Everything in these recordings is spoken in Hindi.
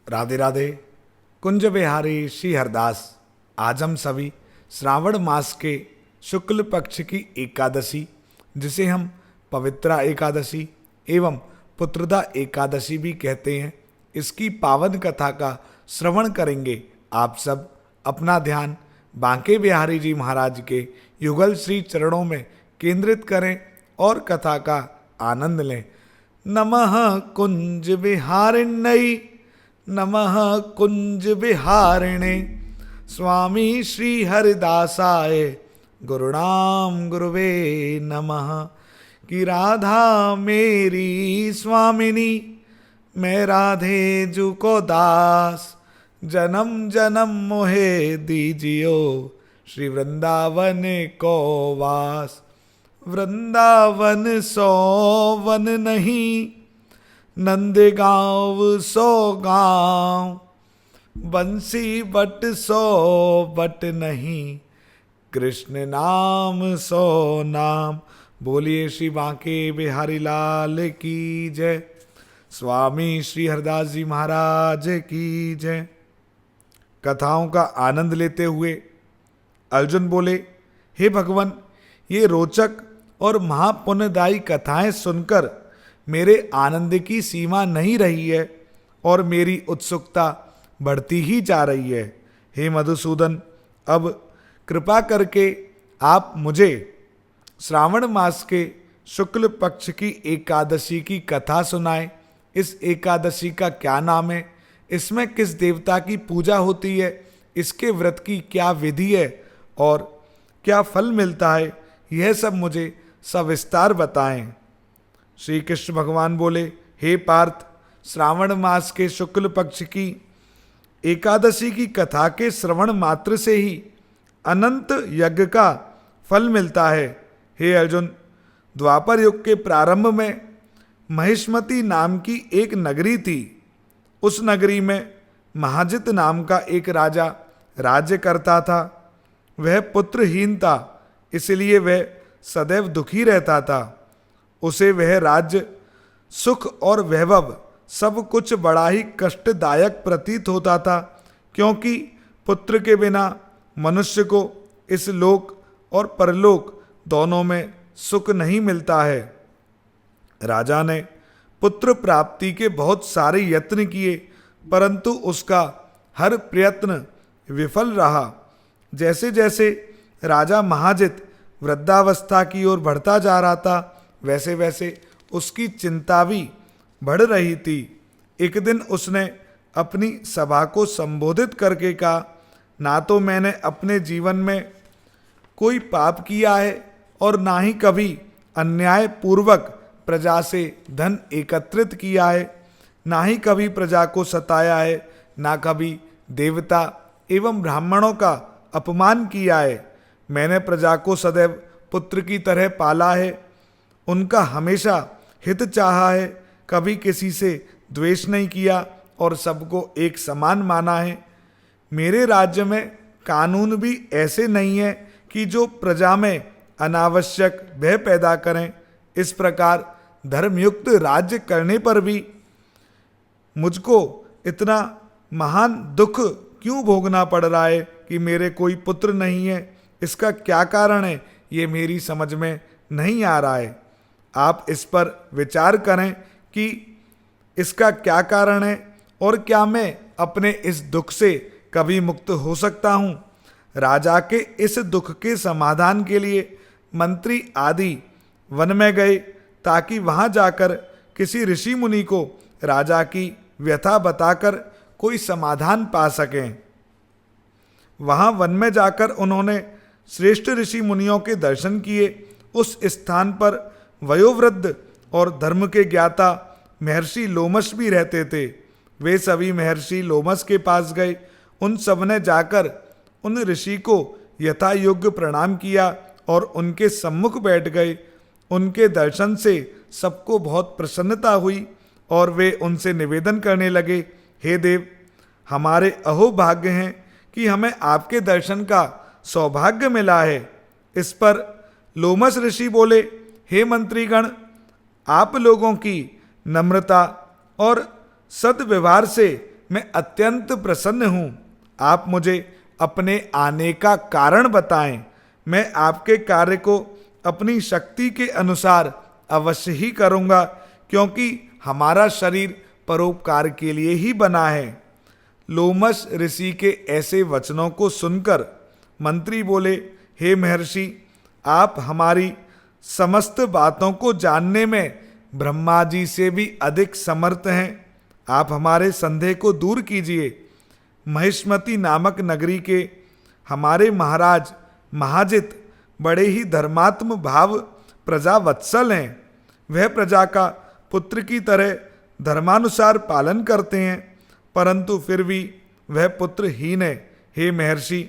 राधे राधे। कुंज बिहारी श्री हरदास। आज हम सभी श्रावण मास के शुक्ल पक्ष की एकादशी, जिसे हम पवित्रा एकादशी एवं पुत्रदा एकादशी भी कहते हैं, इसकी पावन कथा का श्रवण करेंगे। आप सब अपना ध्यान बांके बिहारी जी महाराज के युगल श्री चरणों में केंद्रित करें और कथा का आनंद लें। नमः कुंज बिहारिण्यै, नमः कुंज बिहारिणे, स्वामी श्री हरिदासाय गुरुणाम गुरुवे नमः। कि राधा मेरी स्वामिनी, मैं राधे जू को दास, जन्म जन्म मोहे दीजियो, श्री वृंदावन को वास। वृंदावन सो वन नहीं, नंदगांव सो गांव, बंसी बट सो बट नहीं, कृष्ण नाम सो नाम। बोलिए श्री बांके बिहारी लाल की जय, स्वामी श्री हरदास जी महाराज की जय। कथाओं का आनंद लेते हुए अर्जुन बोले, हे भगवान, ये रोचक और महापुण्यदायी कथाएं सुनकर मेरे आनंद की सीमा नहीं रही है और मेरी उत्सुकता बढ़ती ही जा रही है। हे मधुसूदन, अब कृपा करके आप मुझे श्रावण मास के शुक्ल पक्ष की एकादशी की कथा सुनाएं। इस एकादशी का क्या नाम है, इसमें किस देवता की पूजा होती है, इसके व्रत की क्या विधि है और क्या फल मिलता है, यह सब मुझे सविस्तार बताएं। श्री कृष्ण भगवान बोले, हे पार्थ, श्रावण मास के शुक्ल पक्ष की एकादशी की कथा के श्रवण मात्र से ही अनंत यज्ञ का फल मिलता है। हे अर्जुन, द्वापर युग के प्रारंभ में महिष्मती नाम की एक नगरी थी। उस नगरी में महाजित नाम का एक राजा राज्य करता था। वह पुत्रहीन था, इसलिए वह सदैव दुखी रहता था। उसे वह राज्य, सुख और वैभव सब कुछ बड़ा ही कष्टदायक प्रतीत होता था, क्योंकि पुत्र के बिना मनुष्य को इस लोक और परलोक दोनों में सुख नहीं मिलता है। राजा ने पुत्र प्राप्ति के बहुत सारे यत्न किए, परंतु उसका हर प्रयत्न विफल रहा। जैसे जैसे राजा महाजित वृद्धावस्था की ओर बढ़ता जा रहा था, वैसे वैसे उसकी चिंता भी बढ़ रही थी। एक दिन उसने अपनी सभा को संबोधित करके कहा, ना तो मैंने अपने जीवन में कोई पाप किया है और ना ही कभी अन्याय पूर्वक प्रजा से धन एकत्रित किया है, ना ही कभी प्रजा को सताया है, ना कभी देवता एवं ब्राह्मणों का अपमान किया है। मैंने प्रजा को सदैव पुत्र की तरह पाला है, उनका हमेशा हित चाहा है, कभी किसी से द्वेष नहीं किया और सबको एक समान माना है। मेरे राज्य में कानून भी ऐसे नहीं है कि जो प्रजा में अनावश्यक भय पैदा करें। इस प्रकार धर्मयुक्त राज्य करने पर भी मुझको इतना महान दुख क्यों भोगना पड़ रहा है कि मेरे कोई पुत्र नहीं है। इसका क्या कारण है, ये मेरी समझ में नहीं आ रहा है। आप इस पर विचार करें कि इसका क्या कारण है और क्या मैं अपने इस दुख से कभी मुक्त हो सकता हूँ। राजा के इस दुख के समाधान के लिए मंत्री आदि वन में गए, ताकि वहां जाकर किसी ऋषि मुनि को राजा की व्यथा बताकर कोई समाधान पा सकें। वहां वन में जाकर उन्होंने श्रेष्ठ ऋषि मुनियों के दर्शन किए। उस स्थान पर वयोवृद्ध और धर्म के ज्ञाता महर्षि लोमश भी रहते थे। वे सभी महर्षि लोमश के पास गए। उन सब ने जाकर उन ऋषि को यथा योग्य प्रणाम किया और उनके सम्मुख बैठ गए। उनके दर्शन से सबको बहुत प्रसन्नता हुई और वे उनसे निवेदन करने लगे, हे देव, हमारे अहोभाग्य हैं कि हमें आपके दर्शन का सौभाग्य मिला है। इस पर लोमस ऋषि बोले, हे मंत्रीगण, आप लोगों की नम्रता और सद्व्यवहार से मैं अत्यंत प्रसन्न हूँ। आप मुझे अपने आने का कारण बताएं। मैं आपके कार्य को अपनी शक्ति के अनुसार अवश्य ही करूँगा, क्योंकि हमारा शरीर परोपकार के लिए ही बना है। लोमश ऋषि के ऐसे वचनों को सुनकर मंत्री बोले, हे महर्षि, आप हमारी समस्त बातों को जानने में ब्रह्मा जी से भी अधिक समर्थ हैं। आप हमारे संदेह को दूर कीजिए। महिष्मति नामक नगरी के हमारे महाराज महाजित बड़े ही धर्मात्म भाव प्रजा वत्सल हैं। वह प्रजा का पुत्र की तरह धर्मानुसार पालन करते हैं, परंतु फिर भी वह पुत्रहीन है। हे महर्षि,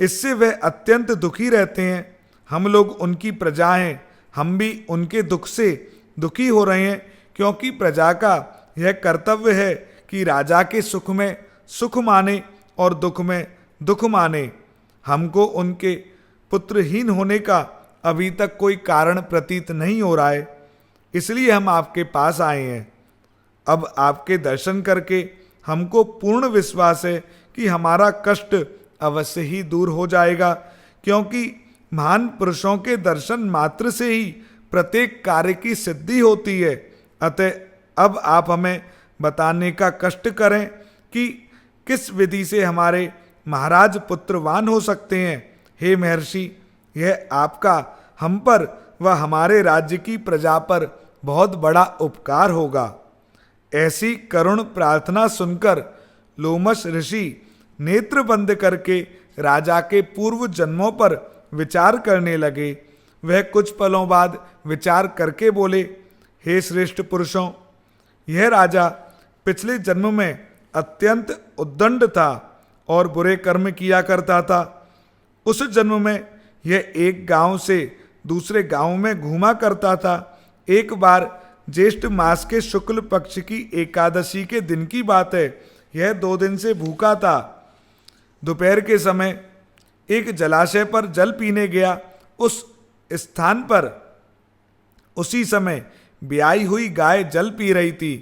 इससे वह अत्यंत दुखी रहते हैं। हम लोग उनकी प्रजा हैं, हम भी उनके दुख से दुखी हो रहे हैं, क्योंकि प्रजा का यह कर्तव्य है कि राजा के सुख में सुख माने और दुख में दुख माने। हमको उनके पुत्रहीन होने का अभी तक कोई कारण प्रतीत नहीं हो रहा है, इसलिए हम आपके पास आए हैं। अब आपके दर्शन करके हमको पूर्ण विश्वास है कि हमारा कष्ट अवश्य ही दूर हो जाएगा, क्योंकि महान पुरुषों के दर्शन मात्र से ही प्रत्येक कार्य की सिद्धि होती है। अतः अब आप हमें बताने का कष्ट करें कि किस विधि से हमारे महाराज पुत्रवान हो सकते हैं। हे महर्षि, यह आपका हम पर व हमारे राज्य की प्रजा पर बहुत बड़ा उपकार होगा। ऐसी करुण प्रार्थना सुनकर लोमश ऋषि नेत्र बंद करके राजा के पूर्व जन्मों पर विचार करने लगे। वह कुछ पलों बाद विचार करके बोले, हे श्रेष्ठ पुरुषों, यह राजा पिछले जन्म में अत्यंत उद्दंड था और बुरे कर्म किया करता था। उस जन्म में यह एक गांव से दूसरे गांव में घूमा करता था। एक बार ज्येष्ठ मास के शुक्ल पक्ष की एकादशी के दिन की बात है। यह 2 दिन से भूखा था। दोपहर के समय एक जलाशय पर जल पीने गया। उस स्थान पर उसी समय ब्याई हुई गाय जल पी रही थी।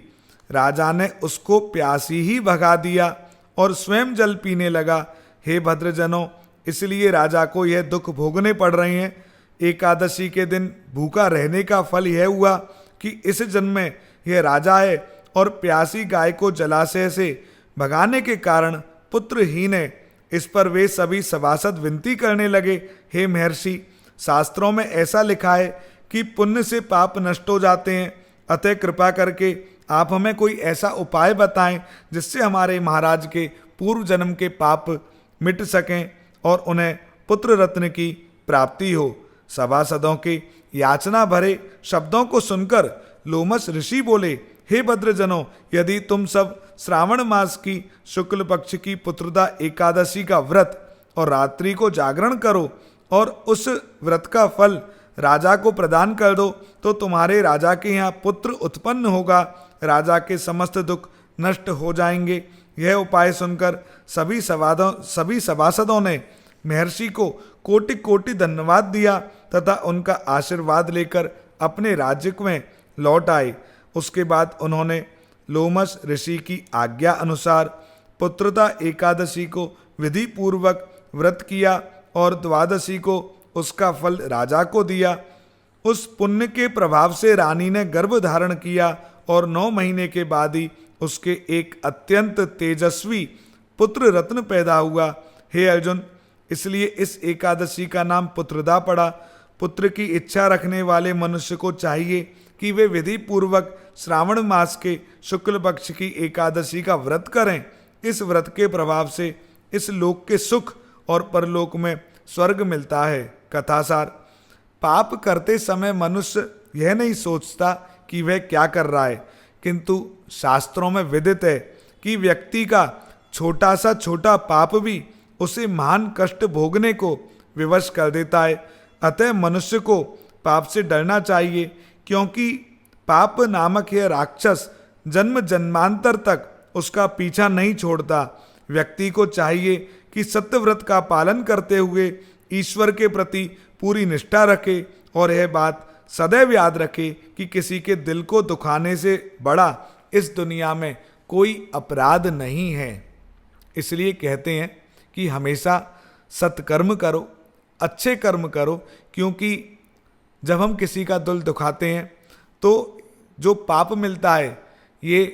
राजा ने उसको प्यासी ही भगा दिया और स्वयं जल पीने लगा। हे भद्रजनों, इसलिए राजा को यह दुख भोगने पड़ रहे हैं। एकादशी के दिन भूखा रहने का फल यह हुआ कि इस जन्म में यह राजा है और प्यासी गाय को जलाशय से भगाने के कारण पुत्रहीन है। इस पर वे सभी सभासद विनती करने लगे, हे महर्षि, शास्त्रों में ऐसा लिखा है कि पुण्य से पाप नष्ट हो जाते हैं। अतः कृपा करके आप हमें कोई ऐसा उपाय बताएं जिससे हमारे महाराज के पूर्व जन्म के पाप मिट सकें और उन्हें पुत्र रत्न की प्राप्ति हो। सभासदों के याचना भरे शब्दों को सुनकर लोमश ऋषि बोले, हे भद्रजनों, यदि तुम सब श्रावण मास की शुक्ल पक्ष की पुत्रदा एकादशी का व्रत और रात्रि को जागरण करो और उस व्रत का फल राजा को प्रदान कर दो, तो तुम्हारे राजा के यहाँ पुत्र उत्पन्न होगा। राजा के समस्त दुख नष्ट हो जाएंगे। यह उपाय सुनकर सभी सभासदों ने महर्षि को कोटि कोटि धन्यवाद दिया तथा उनका आशीर्वाद लेकर अपने राज्य में लौट आए। उसके बाद उन्होंने लोमश ऋषि की आज्ञा अनुसार पुत्रदा एकादशी को विधि पूर्वक व्रत किया और द्वादशी को उसका फल राजा को दिया। उस पुण्य के प्रभाव से रानी ने गर्भ धारण किया और 9 महीने के बाद ही उसके एक अत्यंत तेजस्वी पुत्र रत्न पैदा हुआ। हे अर्जुन, इसलिए इस एकादशी का नाम पुत्रदा पड़ा। पुत्र की इच्छा रखने वाले मनुष्य को चाहिए कि वे विधि पूर्वक श्रावण मास के शुक्ल पक्ष की एकादशी का व्रत करें। इस व्रत के प्रभाव से इस लोक के सुख और परलोक में स्वर्ग मिलता है। कथासार, पाप करते समय मनुष्य यह नहीं सोचता कि वह क्या कर रहा है, किंतु शास्त्रों में विदित है कि व्यक्ति का छोटा सा छोटा पाप भी उसे महान कष्ट भोगने को विवश कर देता है। अतः मनुष्य को पाप से डरना चाहिए, क्योंकि पाप नामक यह राक्षस जन्म जन्मांतर तक उसका पीछा नहीं छोड़ता। व्यक्ति को चाहिए कि सत्यव्रत का पालन करते हुए ईश्वर के प्रति पूरी निष्ठा रखे और यह बात सदैव याद रखे कि किसी के दिल को दुखाने से बड़ा इस दुनिया में कोई अपराध नहीं है। इसलिए कहते हैं कि हमेशा सत्कर्म करो, अच्छे कर्म करो, क्योंकि जब हम किसी का दिल दुखाते हैं तो जो पाप मिलता है ये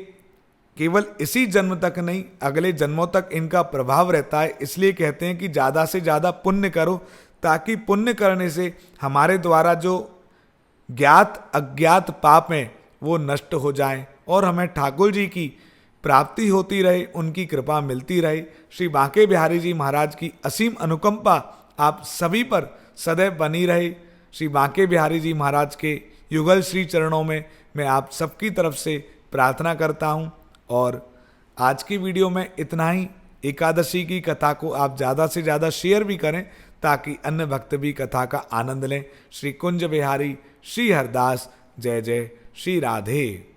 केवल इसी जन्म तक नहीं, अगले जन्मों तक इनका प्रभाव रहता है। इसलिए कहते हैं कि ज़्यादा से ज़्यादा पुण्य करो, ताकि पुण्य करने से हमारे द्वारा जो ज्ञात अज्ञात पाप हैं वो नष्ट हो जाएं और हमें ठाकुर जी की प्राप्ति होती रहे, उनकी कृपा मिलती रहे। श्री बांके बिहारी जी महाराज की असीम अनुकंपा आप सभी पर सदैव बनी रहे। श्री बांके बिहारी जी महाराज के युगल श्री चरणों में मैं आप सबकी तरफ से प्रार्थना करता हूँ। और आज की वीडियो में इतना ही। एकादशी की कथा को आप ज़्यादा से ज़्यादा शेयर भी करें, ताकि अन्य भक्त भी कथा का आनंद लें। श्री कुंज बिहारी, श्री हरदास, जय जय श्री राधे।